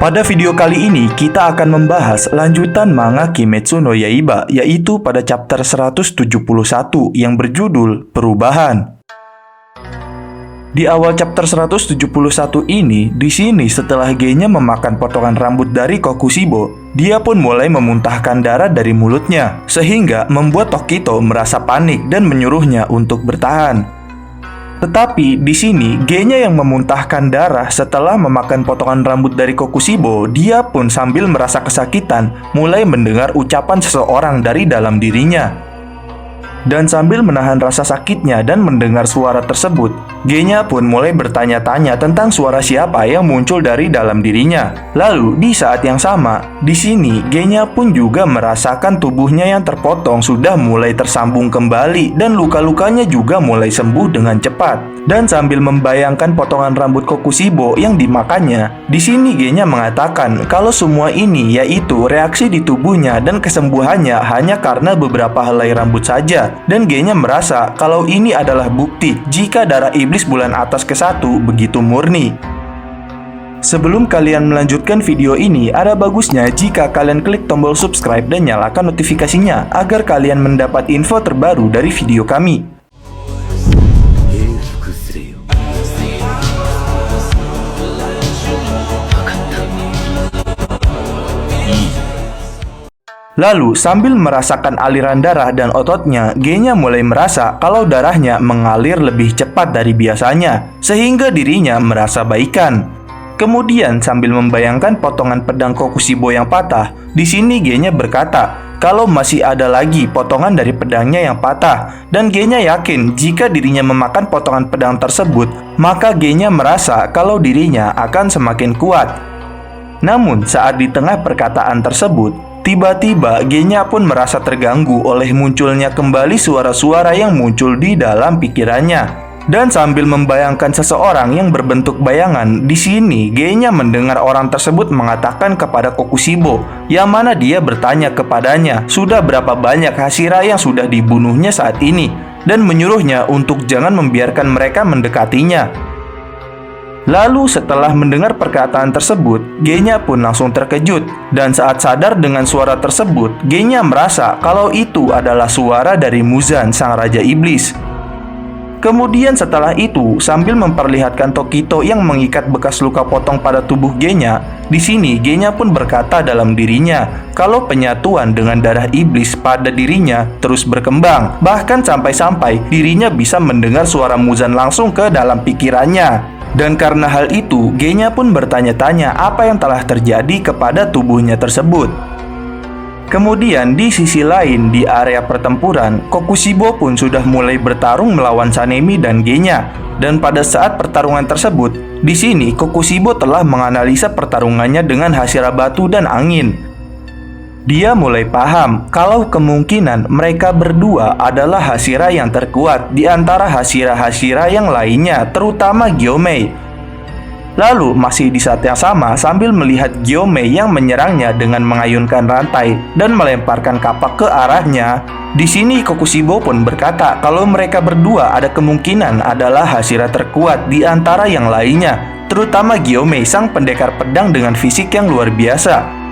Pada video kali ini, kita akan membahas lanjutan manga Kimetsu no Yaiba, yaitu pada chapter 171 yang berjudul Perubahan. Di awal chapter 171 ini, di sini setelah Genya memakan potongan rambut dari Kokushibo, dia pun mulai memuntahkan darah dari mulutnya, sehingga membuat Tokito merasa panik dan menyuruhnya untuk bertahan. Tetapi di sini Genya yang memuntahkan darah setelah memakan potongan rambut dari Kokushibo, dia pun sambil merasa kesakitan mulai mendengar ucapan seseorang dari dalam dirinya. Dan sambil menahan rasa sakitnya dan mendengar suara tersebut, Genya pun mulai bertanya-tanya tentang suara siapa yang muncul dari dalam dirinya. Lalu di saat yang sama, di sini Genya pun juga merasakan tubuhnya yang terpotong sudah mulai tersambung kembali dan luka-lukanya juga mulai sembuh dengan cepat. Dan sambil membayangkan potongan rambut Kokushibo yang dimakannya, di sini Genya mengatakan kalau semua ini yaitu reaksi di tubuhnya dan kesembuhannya hanya karena beberapa helai rambut saja. Dan Genya merasa kalau ini adalah bukti jika darah iblis bulan atas ke-1 begitu murni. Sebelum kalian melanjutkan video ini, ada bagusnya jika kalian klik tombol subscribe dan nyalakan notifikasinya agar kalian mendapat info terbaru dari video kami. Lalu sambil merasakan aliran darah dan ototnya, Genya mulai merasa kalau darahnya mengalir lebih cepat dari biasanya, sehingga dirinya merasa baikan. Kemudian sambil membayangkan potongan pedang Kokushibo yang patah, di sini Genya berkata kalau masih ada lagi potongan dari pedangnya yang patah, dan Genya yakin jika dirinya memakan potongan pedang tersebut, maka Genya merasa kalau dirinya akan semakin kuat. Namun saat di tengah perkataan tersebut, tiba-tiba Genya pun merasa terganggu oleh munculnya kembali suara-suara yang muncul di dalam pikirannya. Dan sambil membayangkan seseorang yang berbentuk bayangan, di sini Genya mendengar orang tersebut mengatakan kepada Kokushibo, yang mana dia bertanya kepadanya sudah berapa banyak Hashira yang sudah dibunuhnya saat ini, dan menyuruhnya untuk jangan membiarkan mereka mendekatinya. Lalu setelah mendengar perkataan tersebut, Genya pun langsung terkejut. Dan saat sadar dengan suara tersebut, Genya merasa kalau itu adalah suara dari Muzan, sang Raja Iblis. Kemudian setelah itu, sambil memperlihatkan Tokito yang mengikat bekas luka potong pada tubuh Genya, di sini Genya pun berkata dalam dirinya kalau penyatuan dengan darah iblis pada dirinya terus berkembang. Bahkan sampai-sampai dirinya bisa mendengar suara Muzan langsung ke dalam pikirannya. Dan karena hal itu, Genya pun bertanya-tanya apa yang telah terjadi kepada tubuhnya tersebut. Kemudian di sisi lain, di area pertempuran, Kokushibo pun sudah mulai bertarung melawan Sanemi dan Genya. Dan pada saat pertarungan tersebut, di sini Kokushibo telah menganalisa pertarungannya dengan Hashira batu dan angin. Dia mulai paham kalau kemungkinan mereka berdua adalah Hashira yang terkuat di antara Hashira-Hashira yang lainnya, terutama Gyomei. Lalu masih di saat yang sama, sambil melihat Gyomei yang menyerangnya dengan mengayunkan rantai dan melemparkan kapak ke arahnya, di sini Kokushibo pun berkata kalau mereka berdua ada kemungkinan adalah Hashira terkuat di antara yang lainnya, terutama Gyomei, sang pendekar pedang dengan fisik yang luar biasa.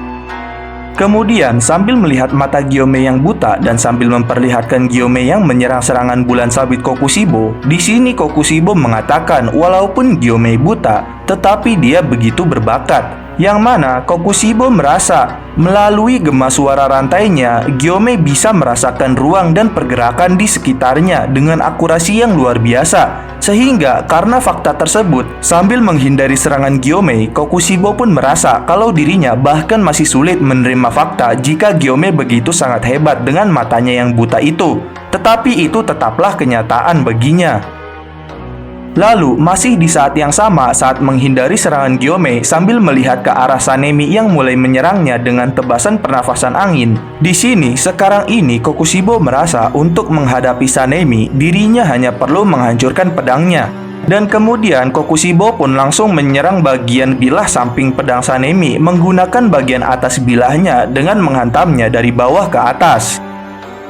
Kemudian sambil melihat mata Gyomei yang buta dan sambil memperlihatkan Gyomei yang menyerang serangan bulan sabit Kokushibo, di sini Kokushibo mengatakan walaupun Gyomei buta, tetapi dia begitu berbakat. Yang mana Kokushibo merasa melalui gema suara rantainya, Gyomei bisa merasakan ruang dan pergerakan di sekitarnya dengan akurasi yang luar biasa. Sehingga karena fakta tersebut, sambil menghindari serangan Gyomei, Kokushibo pun merasa kalau dirinya bahkan masih sulit menerima fakta jika Gyomei begitu sangat hebat dengan matanya yang buta itu. Tetapi itu tetaplah kenyataan baginya. Lalu, masih di saat yang sama saat menghindari serangan Gyomei sambil melihat ke arah Sanemi yang mulai menyerangnya dengan tebasan pernafasan angin. Di sini, sekarang ini Kokushibo merasa untuk menghadapi Sanemi, dirinya hanya perlu menghancurkan pedangnya. Dan kemudian Kokushibo pun langsung menyerang bagian bilah samping pedang Sanemi menggunakan bagian atas bilahnya dengan menghantamnya dari bawah ke atas.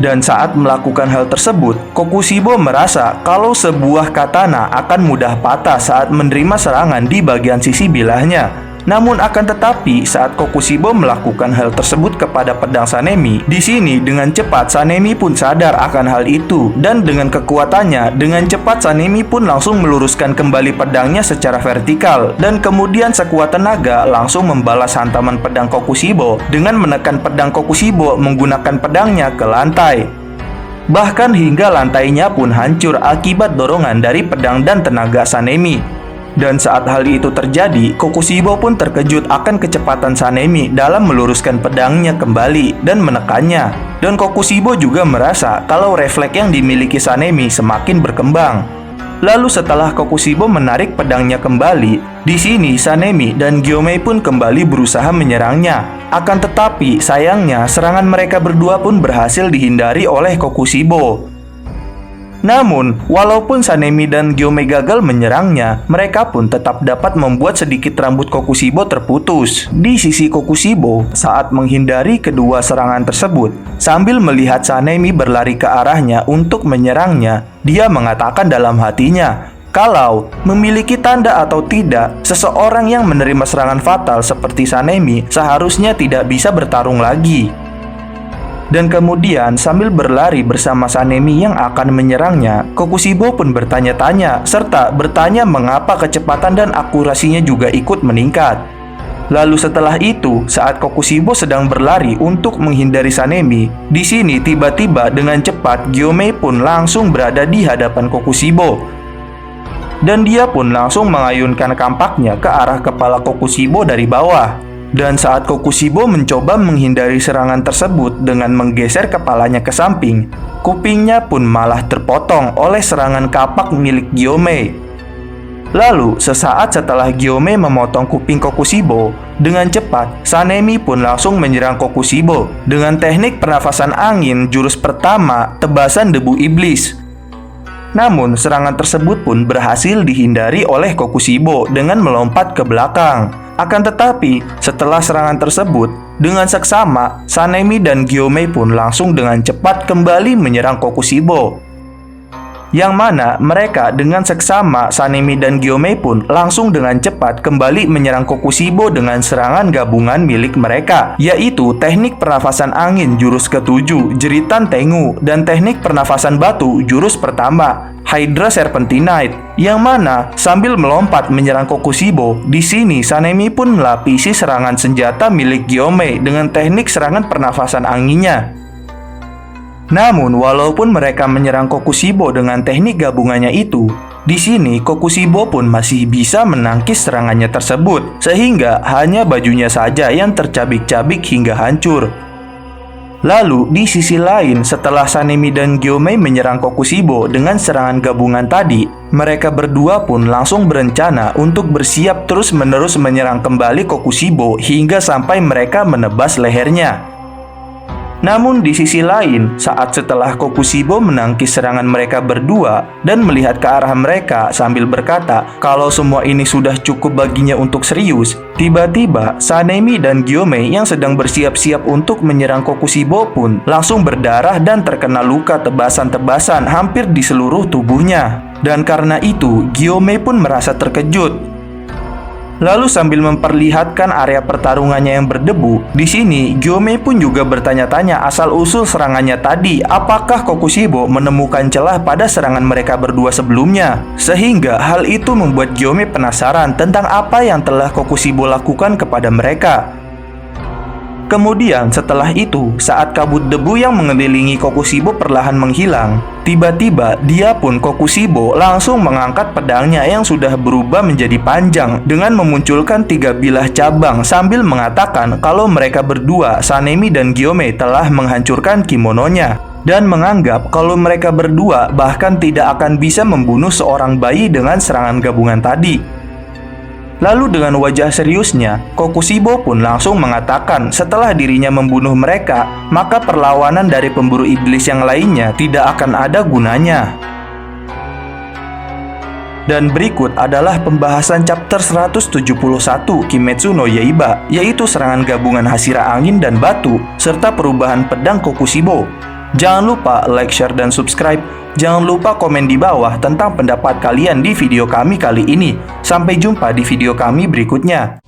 Dan saat melakukan hal tersebut, Kokushibo merasa kalau sebuah katana akan mudah patah saat menerima serangan di bagian sisi bilahnya. Namun akan tetapi saat Kokushibo melakukan hal tersebut kepada pedang Sanemi, di sini dengan cepat Sanemi pun sadar akan hal itu, dan dengan kekuatannya, dengan cepat Sanemi pun langsung meluruskan kembali pedangnya secara vertikal, dan kemudian sekuat tenaga langsung membalas hantaman pedang Kokushibo dengan menekan pedang Kokushibo menggunakan pedangnya ke lantai. Bahkan hingga lantainya pun hancur akibat dorongan dari pedang dan tenaga Sanemi. Dan saat hal itu terjadi, Kokushibo pun terkejut akan kecepatan Sanemi dalam meluruskan pedangnya kembali dan menekannya. Dan Kokushibo juga merasa kalau refleks yang dimiliki Sanemi semakin berkembang. Lalu setelah Kokushibo menarik pedangnya kembali, di sini Sanemi dan Gyomei pun kembali berusaha menyerangnya. Akan tetapi sayangnya serangan mereka berdua pun berhasil dihindari oleh Kokushibo. Namun, walaupun Sanemi dan Gyomei gagal menyerangnya, mereka pun tetap dapat membuat sedikit rambut Kokushibo terputus. Di sisi Kokushibo, saat menghindari kedua serangan tersebut, sambil melihat Sanemi berlari ke arahnya untuk menyerangnya, dia mengatakan dalam hatinya, kalau memiliki tanda atau tidak, seseorang yang menerima serangan fatal seperti Sanemi seharusnya tidak bisa bertarung lagi. Dan kemudian sambil berlari bersama Sanemi yang akan menyerangnya, Kokushibo pun bertanya-tanya serta bertanya mengapa kecepatan dan akurasinya juga ikut meningkat. Lalu setelah itu, saat Kokushibo sedang berlari untuk menghindari Sanemi, di sini tiba-tiba dengan cepat Gyomei pun langsung berada di hadapan Kokushibo. Dan dia pun langsung mengayunkan kampaknya ke arah kepala Kokushibo dari bawah. Dan saat Kokushibo mencoba menghindari serangan tersebut dengan menggeser kepalanya ke samping, kupingnya pun malah terpotong oleh serangan kapak milik Gyomei. Lalu, sesaat setelah Gyomei memotong kuping Kokushibo, dengan cepat Sanemi pun langsung menyerang Kokushibo dengan teknik pernafasan angin jurus pertama, tebasan debu iblis. Namun, serangan tersebut pun berhasil dihindari oleh Kokushibo dengan melompat ke belakang. Akan tetapi, setelah serangan tersebut, dengan seksama, Sanemi dan Gyomei pun langsung dengan cepat kembali menyerang Kokushibo. Yang mana mereka dengan seksama, Sanemi dan Gyomei pun langsung dengan cepat kembali menyerang Kokushibo dengan serangan gabungan milik mereka, yaitu teknik pernafasan angin jurus ke-7, jeritan Tengu, dan teknik pernafasan batu jurus pertama, Hydra Serpentinite, yang mana sambil melompat menyerang Kokushibo, di sini Sanemi pun melapisi serangan senjata milik Gyomei dengan teknik serangan pernafasan anginnya. Namun, walaupun mereka menyerang Kokushibo dengan teknik gabungannya itu, di sini Kokushibo pun masih bisa menangkis serangannya tersebut, sehingga hanya bajunya saja yang tercabik-cabik hingga hancur. Lalu, di sisi lain, setelah Sanemi dan Gyomei menyerang Kokushibo dengan serangan gabungan tadi, mereka berdua pun langsung berencana untuk bersiap terus-menerus menyerang kembali Kokushibo hingga sampai mereka menebas lehernya. Namun di sisi lain, saat setelah Kokushibo menangkis serangan mereka berdua dan melihat ke arah mereka sambil berkata kalau semua ini sudah cukup baginya untuk serius, tiba-tiba Sanemi dan Gyomei yang sedang bersiap-siap untuk menyerang Kokushibo pun langsung berdarah dan terkena luka tebasan-tebasan hampir di seluruh tubuhnya. Dan karena itu, Gyomei pun merasa terkejut. Lalu sambil memperlihatkan area pertarungannya yang berdebu, di sini Gyomei pun juga bertanya-tanya asal-usul serangannya tadi, apakah Kokushibo menemukan celah pada serangan mereka berdua sebelumnya. Sehingga hal itu membuat Gyomei penasaran tentang apa yang telah Kokushibo lakukan kepada mereka. Kemudian setelah itu, saat kabut debu yang mengelilingi Kokushibo perlahan menghilang, tiba-tiba dia pun Kokushibo langsung mengangkat pedangnya yang sudah berubah menjadi panjang dengan memunculkan 3 bilah cabang sambil mengatakan kalau mereka berdua, Sanemi dan Gyomei, telah menghancurkan kimononya dan menganggap kalau mereka berdua bahkan tidak akan bisa membunuh seorang bayi dengan serangan gabungan tadi. Lalu dengan wajah seriusnya, Kokushibo pun langsung mengatakan setelah dirinya membunuh mereka, maka perlawanan dari pemburu iblis yang lainnya tidak akan ada gunanya. Dan berikut adalah pembahasan chapter 171 Kimetsu no Yaiba, yaitu serangan gabungan Hashira Angin dan Batu, serta perubahan pedang Kokushibo. Jangan lupa like, share, dan subscribe. Jangan lupa komen di bawah tentang pendapat kalian di video kami kali ini. Sampai jumpa di video kami berikutnya.